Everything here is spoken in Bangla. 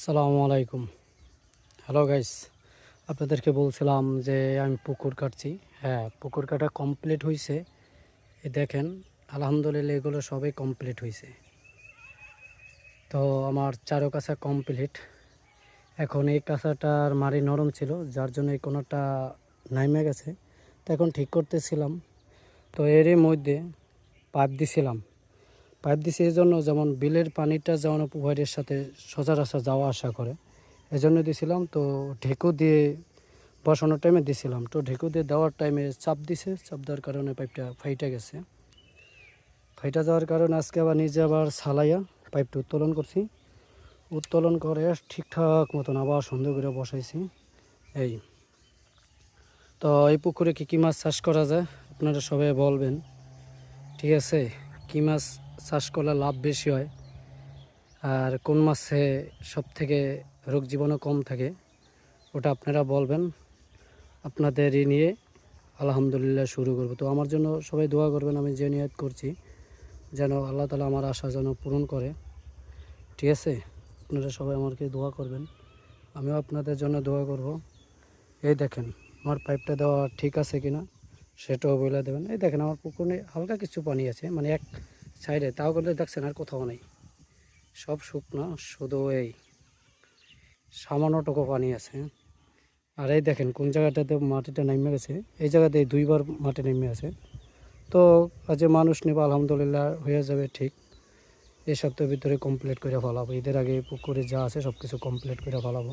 আসসালামু আলাইকুম। হ্যালো গাইস, আপনাদেরকে বলছিলাম যে আমি পুকুর কাটছি। হ্যাঁ, পুকুর কাটা কমপ্লিট হয়েছে। দেখেন, আলহামদুলিল্লাহ এগুলো সবই কমপ্লিট হয়েছে। তো আমার চারো কাছা কমপ্লিট। এখন এই কাছাটার মাটি নরম ছিল, যার জন্য এই কোনোটা নাইমে গেছে। তো এখন ঠিক করতেছিলাম। তো এরই মধ্যে পাইপ দিছিলাম। পাইপ দিছি এই জন্য, যেমন বিলের পানিটা যেমন পুকুরের সাথে সচরাচর যাওয়া আসা করে, এজন্য দিছিলাম। তো ঢেকু দিয়ে বসানোর টাইমে দিছিলাম। তো ঢেকু দিয়ে দেওয়ার টাইমে চাপ দিছে, চাপ দেওয়ার কারণে পাইপটা ফাইটা গেছে। ফাইটা যাওয়ার কারণে আজকে আবার নিজে আবার ছালাইয়া পাইপটা উত্তোলন করছি। উত্তোলন করে ঠিকঠাক মতন আবার সুন্দর করে বসাইছি। এই তো এই পুকুরে কী কী মাছ চাষ করা যায় আপনারা সবাই বলবেন, ঠিক আছে? কী মাছ চাষ করলে লাভ বেশি হয়, আর কোন মাছে সব থেকে রোগ জীবাণু কম থাকে, ওটা আপনারা বলবেন। আপনাদেরই নিয়ে আলহামদুলিল্লাহ শুরু করব। তো আমার জন্য সবাই দোয়া করবেন। আমি যে নিয়ত করছি যেন আল্লাহ তাআলা আমার আশা যেন পূরণ করে, ঠিক আছে? আপনারা সবাই আমাকে দোয়া করবেন, আমিও আপনাদের জন্য দোয়া করব। এই দেখেন আমার পাইপটা দেওয়া ঠিক আছে কিনা সেটাও বলে দেবেন। এই দেখেন আমার পুকুরে হালকা কিছু পানি আছে, মানে এক সাইডে, তাও কিন্তু দেখছেন আর কোথাও নেই, সব শুকনো, শুধু এই সামান্যটুকু পানি আছে। আর এই দেখেন কোন জায়গাটাতে মাটিটা নেমে গেছে, এই জায়গাতে দুইবার মাটি নেমে আছে। তো আজ মানুষ নেব, আলহামদুলিল্লাহ হয়ে যাবে ঠিক। এই সপ্তাহের ভিতরে কমপ্লিট করে ফেলাবো, ঈদের আগে পুকুরে যা আছে সব কিছু কমপ্লিট করে ফেলাবো।